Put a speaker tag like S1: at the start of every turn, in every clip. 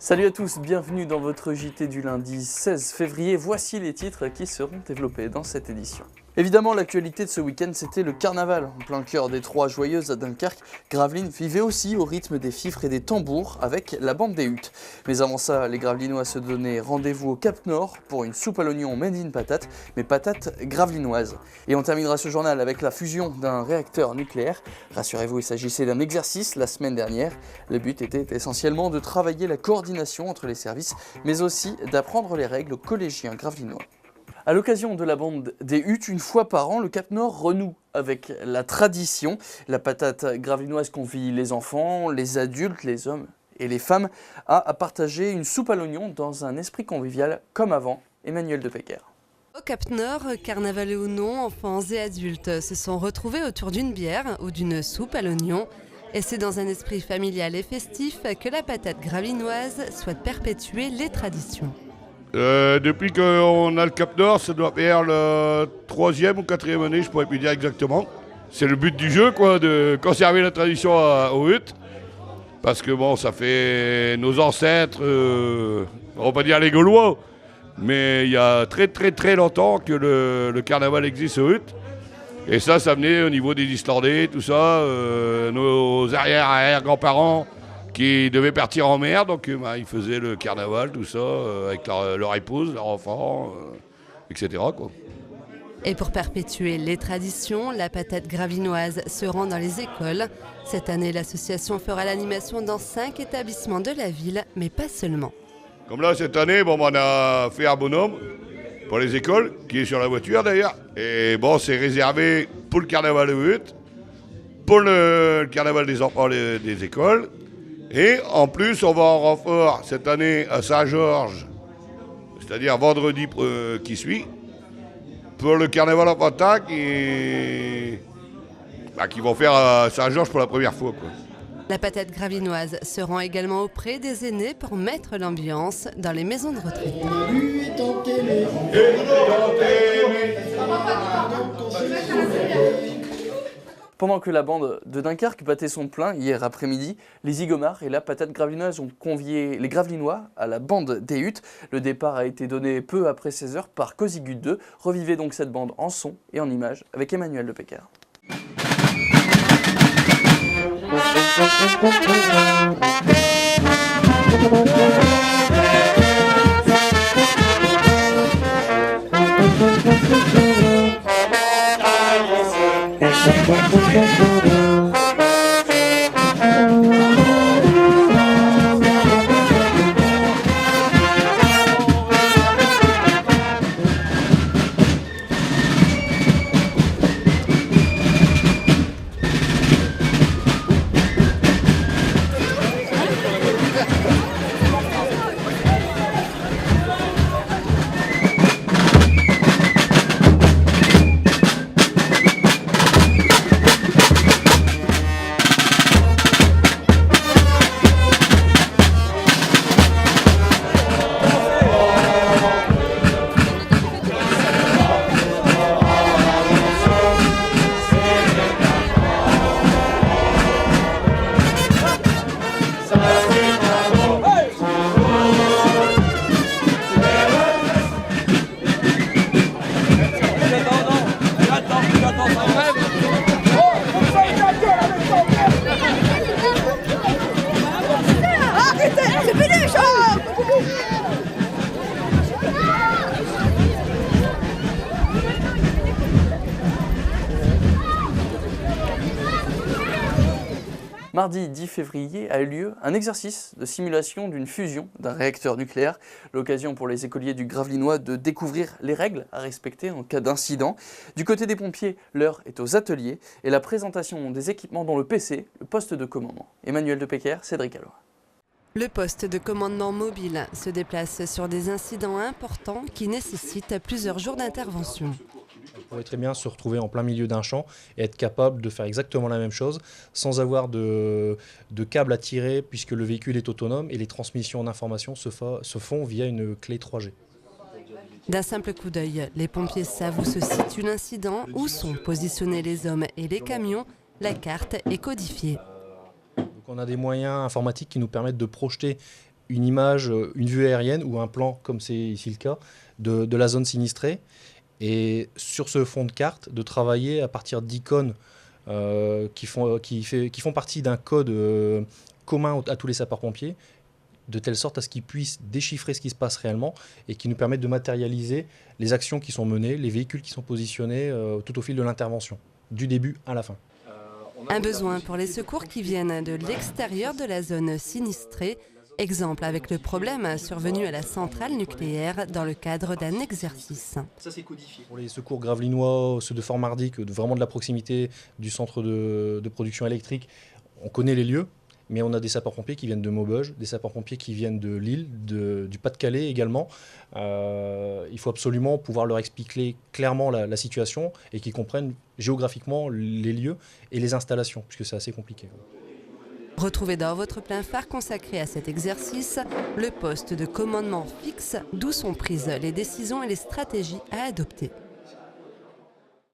S1: Salut à tous, bienvenue dans votre JT du lundi 16 février. Voici les titres qui seront développés dans cette édition. Évidemment, l'actualité de ce week-end, c'était le carnaval. En plein cœur des Trois Joyeuses à Dunkerque, Gravelines vivait aussi au rythme des fifres et des tambours avec la bande des Huttes. Mais avant ça, les Gravelinois se donnaient rendez-vous au Cap Nord pour une soupe à l'oignon made in patate, mais patate gravelinoise. Et on terminera ce journal avec la fusion d'un réacteur nucléaire. Rassurez-vous, il s'agissait d'un exercice la semaine dernière. Le but était essentiellement de travailler la coordination entre les services, mais aussi d'apprendre les règles aux collégiens gravelinois. À l'occasion de la bande des Huttes, une fois par an, le Cap Nord renoue avec la tradition. La patate gravelinoise convie les enfants, les adultes, les hommes et les femmes à partager une soupe à l'oignon dans un esprit convivial comme avant. Emmanuel de Pecker.
S2: Au Cap Nord, carnaval ou non, enfants et adultes se sont retrouvés autour d'une bière ou d'une soupe à l'oignon. Et c'est dans un esprit familial et festif que la patate gravelinoise souhaite perpétuer les traditions.
S3: Depuis qu'on a le Cap Nord, ça doit faire la 3e ou 4e année, je pourrais plus dire exactement. C'est le but du jeu, quoi, de conserver la tradition aux Huttes. Parce que bon, ça fait nos ancêtres, on va pas dire les Gaulois, mais il y a très longtemps que le carnaval existe aux Huttes. Et ça venait au niveau des Islandais, tout ça, nos arrière-grands-parents qui devaient partir en mer, donc ils faisaient le carnaval, tout ça, avec leur épouse, leurs enfants, etc., quoi.
S2: Et pour perpétuer les traditions, la patate gravelinoise se rend dans les écoles. Cette année, l'association fera l'animation dans 5 établissements de la ville, mais pas seulement.
S3: Comme là, cette année, on a fait un bonhomme pour les écoles, qui est sur la voiture d'ailleurs. Et bon, c'est réservé pour le carnaval aux Huttes, pour le carnaval des enfants des écoles. Et en plus, on va en renfort cette année à Saint-Georges, c'est-à-dire vendredi qui suit, pour le carnaval enfantin qui vont faire à Saint-Georges pour la première fois, quoi.
S2: La patate gravelinoise se rend également auprès des aînés pour mettre l'ambiance dans les maisons de retraite.
S1: Pendant que la bande de Dunkerque battait son plein hier après-midi, les Zigomars et la patate gravelinoise ont convié les Gravelinois à la bande des Huttes. Le départ a été donné peu après 16h par Cosigut 2. Revivez donc cette bande en son et en images avec Emmanuel de Pecker. Mardi 10 février a eu lieu un exercice de simulation d'une fusion d'un réacteur nucléaire. L'occasion pour les écoliers du Gravelinois de découvrir les règles à respecter en cas d'incident. Du côté des pompiers, l'heure est aux ateliers et la présentation des équipements dont le PC, le poste de commandement. Emmanuel de Pecker, Cédric Alloy.
S2: Le poste de commandement mobile se déplace sur des incidents importants qui nécessitent plusieurs jours d'intervention.
S4: On pourrait très bien se retrouver en plein milieu d'un champ et être capable de faire exactement la même chose sans avoir de câble à tirer puisque le véhicule est autonome et les transmissions d'informations se font via une clé 3G.
S2: D'un simple coup d'œil, les pompiers savent où se situe l'incident, où sont positionnés les hommes et les camions. La carte est codifiée.
S4: Donc on a des moyens informatiques qui nous permettent de projeter une image, une vue aérienne ou un plan, comme c'est ici le cas, de la zone sinistrée. Et sur ce fond de carte, de travailler à partir d'icônes qui font partie d'un code commun à tous les sapeurs-pompiers, de telle sorte à ce qu'ils puissent déchiffrer ce qui se passe réellement et qui nous permettent de matérialiser les actions qui sont menées, les véhicules qui sont positionnés tout au fil de l'intervention, du début à la fin.
S2: Un besoin pour les secours qui viennent de l'extérieur de la zone sinistrée. Exemple avec le problème survenu à la centrale nucléaire dans le cadre d'un exercice.
S1: Ça c'est codifié.
S4: Pour les secours gravelinois, ceux de Fort-Mardic, vraiment de la proximité du centre de production électrique, on connaît les lieux, mais on a des sapeurs-pompiers qui viennent de Maubeuge, des sapeurs-pompiers qui viennent de Lille, du Pas-de-Calais également. Il faut absolument pouvoir leur expliquer clairement la situation et qu'ils comprennent géographiquement les lieux et les installations, puisque c'est assez compliqué.
S2: Retrouvez dans votre plein phare consacré à cet exercice le poste de commandement fixe, d'où sont prises les décisions et les stratégies à adopter.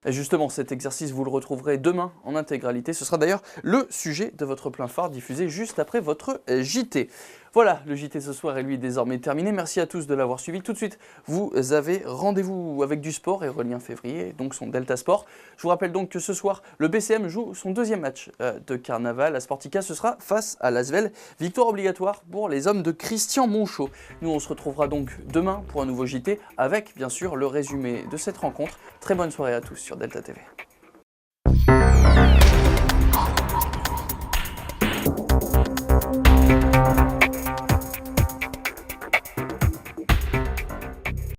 S1: Et justement, cet exercice, vous le retrouverez demain en intégralité. Ce sera d'ailleurs le sujet de votre plein phare diffusé juste après votre JT. Voilà, le JT ce soir est lui désormais terminé. Merci à tous de l'avoir suivi. Tout de suite, vous avez rendez-vous avec du sport et Relien Février, donc son Delta Sport. Je vous rappelle donc que ce soir, le BCM joue son deuxième match de carnaval. À Sportica, ce sera face à l'Asvel. Victoire obligatoire pour les hommes de Christian Monchot. Nous, on se retrouvera donc demain pour un nouveau JT avec, bien sûr, le résumé de cette rencontre. Très bonne soirée à tous sur Delta TV.